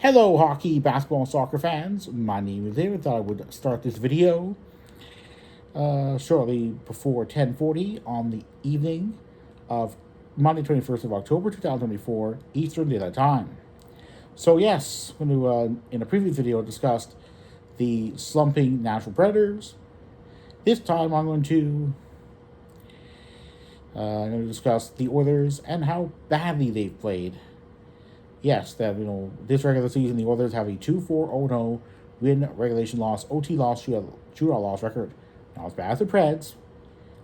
Hello, hockey, basketball, and soccer fans. My name is David. Thought I would start this video shortly before 10:40 on the evening of Monday, 21st of October, 2024, Eastern Daylight Time. So yes, I'm going to, in a previous video, discussed the slumping Nashville Predators. This time, I'm going to discuss the Oilers and how badly they've played. Yes, that this regular season the Oilers have a 2-4-0 win, regulation loss, OT loss, shootout loss record. Not as bad as the Preds.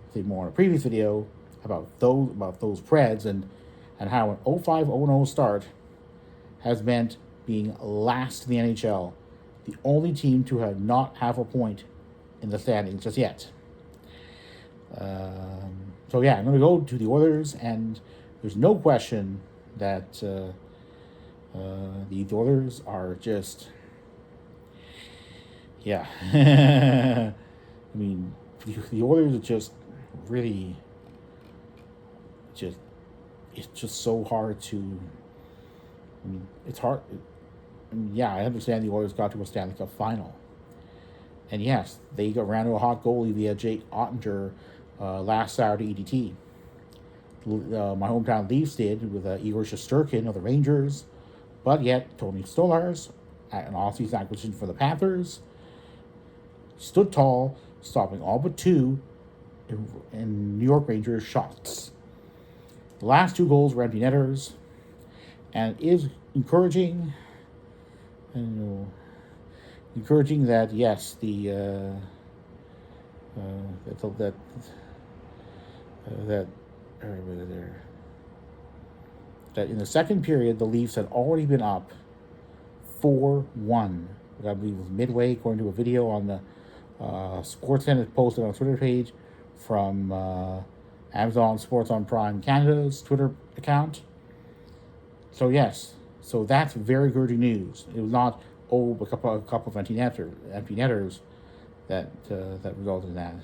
I'll say more in a previous video about those Preds and how an 0-5-0 start has meant being last in the NHL, the only team to have not have a point in the standings just yet. So yeah, I'm going to go to the Oilers, and there's no question that the Oilers are just, yeah. I mean, the Oilers are just really, it's just so hard to. I mean, it's hard. Yeah, I understand the Oilers got to a Stanley Cup final, and yes, they ran to a hot goalie via Jake Ottinger last Saturday EDT. My hometown Leafs did with Igor Shesterkin of the Rangers, but yet Tony Stolarz, an off-season acquisition for the Panthers, stood tall, stopping all but two in New York Rangers shots. The last two goals were empty netters, and it is encouraging. Encouraging that yes, that in the second period the Leafs had already been up 4-1. I believe it was midway, according to a video on the Sportsnet posted on a Twitter page from Amazon Sports on Prime Canada's Twitter account. So yes, so that's very encouraging news. It was not a couple of empty netters that resulted in that.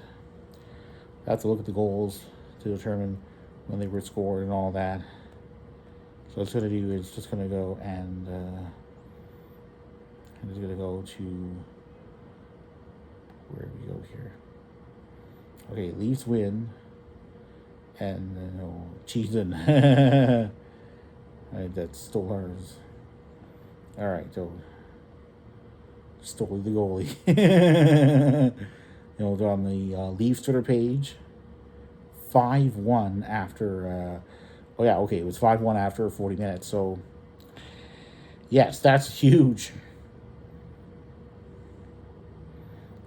I have to look at the goals to determine when they were scored and all that. So what it's going to do is just going to go and I'm just going to go to where do we go here? Okay, Leafs win, and Cheeseman. Right, that's Stolarz. All right, so stole the goalie. On the Leafs Twitter page, 5-1 after. It was 5-1 after 40 minutes. So yes, that's huge.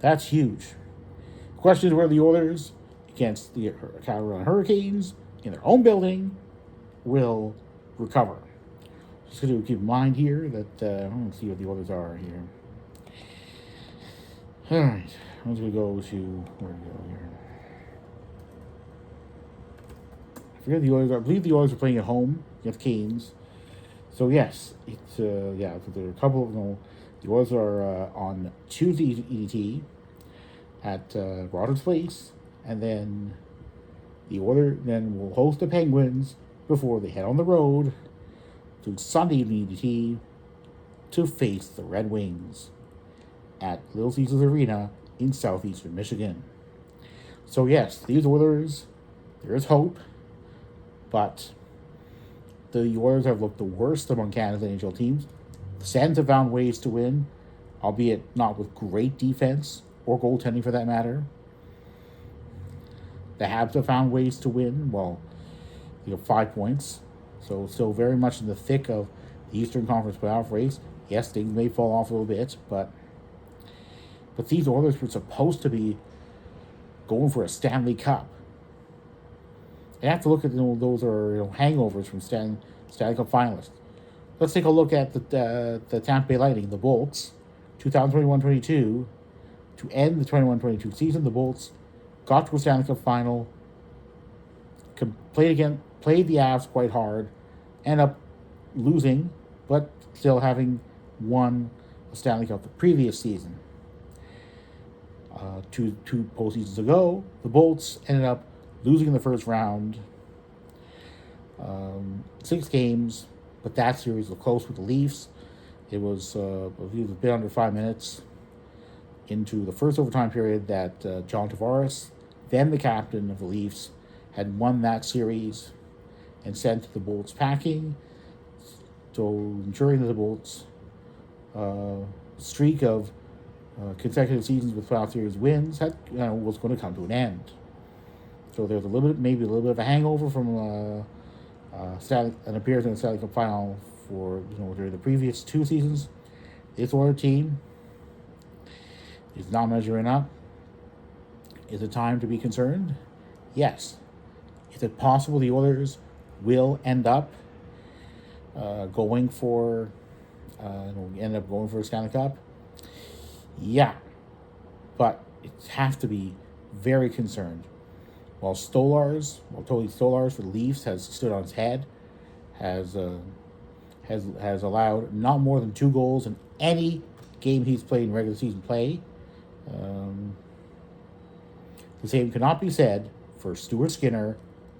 That's huge. The question is whether the Oilers against the Carolina Hurricanes in their own building will recover. Just going to keep in mind here that let's see what the Oilers are here. All right, I'm going to go to where do we go here? I forget the Oilers. I believe the Oilers are playing at home against Canes. So yes, it's so there are a couple of the Oilers are on Tuesday EDT at Rogers Place, and then the Oilers then will host the Penguins before they head on the road to Sunday evening EDT to face the Red Wings at Little Caesars Arena in southeastern Michigan. So yes, these Oilers, there is hope, but the Oilers have looked the worst among Canada's NHL teams. The Sens have found ways to win, albeit not with great defense or goaltending for that matter. The Habs have found ways to win. Well, 5 points. So still very much in the thick of the Eastern Conference playoff race. Yes, things may fall off a little bit, but these Oilers were supposed to be going for a Stanley Cup. You have to look at those are hangovers from Stanley Cup finalists. Let's take a look at the Tampa Bay Lightning, the Bolts, 2021-22. To end the 21-22 season, the Bolts got to a Stanley Cup final, played the Avs quite hard, ended up losing, but still having won a Stanley Cup the previous season. Two postseasons ago, the Bolts ended up losing in the first round, 6 games, but that series was close with the Leafs, It was, I believe, a bit under 5 minutes into the first overtime period that John Tavares, then the captain of the Leafs, had won that series and sent the Bolts packing. So ensuring that the Bolts' streak of consecutive seasons with playoff series wins was going to come to an end. So there's maybe a little bit of a hangover from an appearance in the Stanley Cup final for during the previous 2 seasons. This Oilers team is not measuring up. Is it time to be concerned? Yes. Is it possible the Oilers will end up going for a Stanley Cup? Yeah, but it has to be very concerned. While Tony Stolarz for the Leafs has stood on its head, has allowed not more than 2 goals in any game he's played in regular season play. The same cannot be said for Stuart Skinner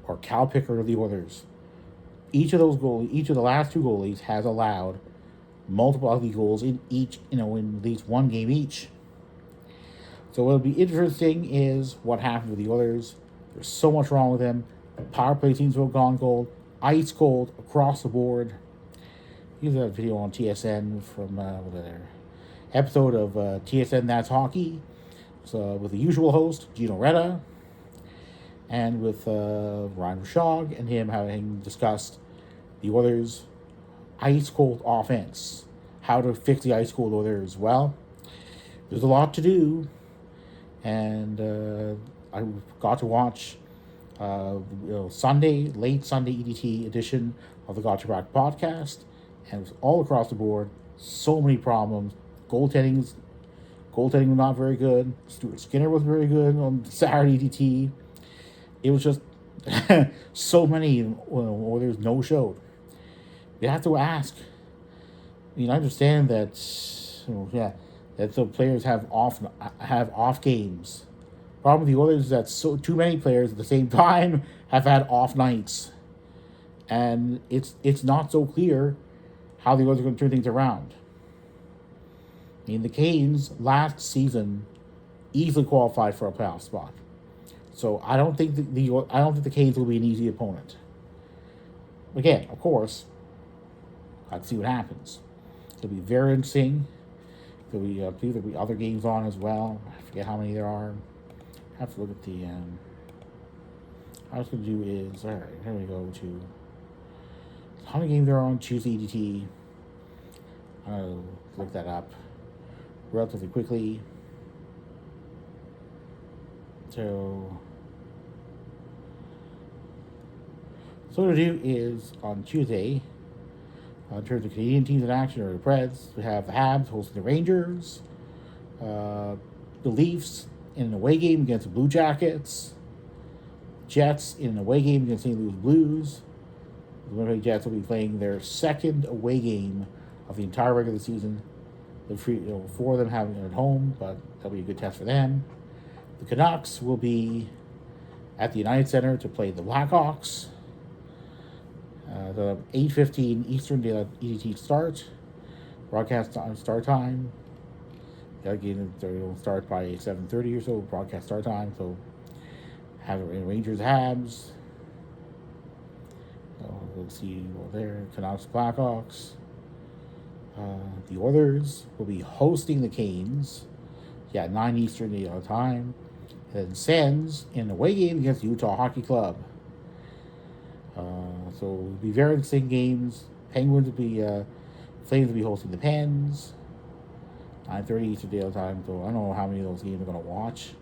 or Cal Pickard of the Oilers. Each of the last 2 goalies has allowed multiple ugly goals in at least 1 game each. So what'll be interesting is what happened with the Oilers. There's so much wrong with them. The power play seems to have gone cold, ice cold across the board. Here's a video on TSN from episode of TSN That's Hockey. So with the usual host Gino Retta, and with Ryan Rashog and him having discussed the Oilers' ice cold offense, how to fix the ice cold Oilers. Well, there's a lot to do, and I got to watch late Sunday EDT edition of the Got Your Back podcast, and it was all across the board. So many problems. Goaltending was not very good. Stuart Skinner was very good on Saturday EDT. It was just so many Oilers no-showed. You have to ask. I understand that that the players have off games. Problem with the Oilers is that too many players at the same time have had off nights, and it's not so clear how the Oilers are going to turn things around. The Canes last season easily qualified for a playoff spot, so I don't think the Canes will be an easy opponent. Again, of course, let's see what happens. It'll be very interesting. I believe there'll be other games on as well. I forget how many there are. I have to look at the. What I was going to do is, all right, here we go to how many games there are on Tuesday EDT. I'll look that up relatively quickly. So what we'll do is on Tuesday, in terms of Canadian teams in action, or the Preds, we have the Habs hosting the Rangers, the Leafs in an away game against the Blue Jackets, Jets in an away game against St. Louis Blues. The Winnipeg Jets will be playing their second away game of the entire regular season. Four of them having it at home, but that'll be a good test for them. The Canucks will be at the United Center to play the Blackhawks. The 8:15 Eastern Daylight EDT start. Broadcast start time. The game will start by 7:30 or so. Broadcast start time. So have Rangers Habs. We'll see there. Canucks Blackhawks. The Oilers will be hosting the Canes. 9 Eastern Daylight time. And then Sens in an away game against the Utah Hockey Club. So it'll be very interesting games. Flames will be hosting the Pens. 9:30 Eastern Daylight time. So I don't know how many of those games I'm going to watch.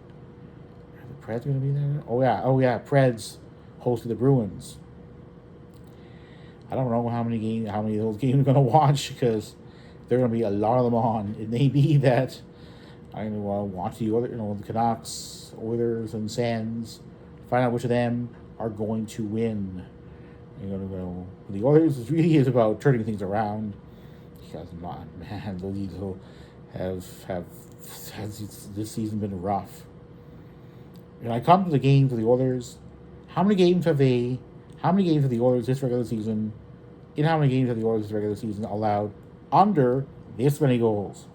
Are the Preds going to be there? Oh yeah, Preds hosting the Bruins. I don't know how many of those games I'm going to watch, because there are going to be a lot of them on. It may be that I'm going to watch the Canucks, Oilers, and Sens, find out which of them are going to win. The Oilers really is about turning things around, because the Leafs have this season been rough. When I come to the games of the Oilers, how many games have the Oilers this regular season allowed under this many goals.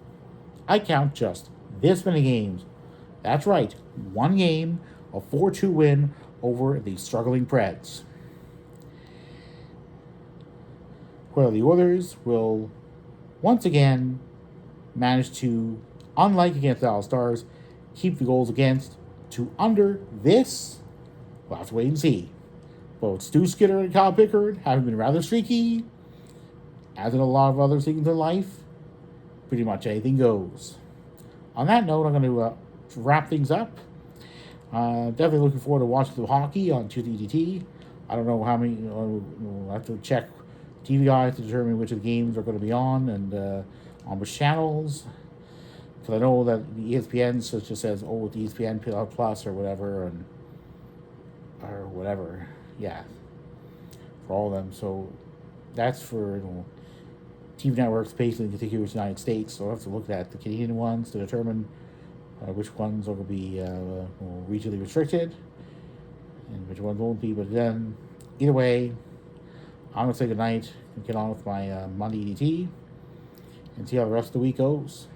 I count just this many games. That's right, one game, a 4-2 win over the struggling Preds. Where the Oilers will once again manage to, unlike against the All-Stars, keep the goals against to under this. We'll have to wait and see. Both Stu Skinner and Kyle Pickard have been rather streaky, as in a lot of other things in life. Pretty much anything goes. On that note, I'm going to wrap things up. Definitely looking forward to watching the hockey on October EDT. I don't know how many. We'll have to check TV guides to determine which of the games are going to be on and on which channels. Because I know that the ESPN just says, oh, it's ESPN Plus or whatever, yeah, for all of them. So that's for TV networks based in the contiguous United States. So I'll have to look at the Canadian ones to determine which ones are going to be regionally restricted and which ones won't be. But then, either way, I'm going to say goodnight and get on with my Monday EDT and see how the rest of the week goes.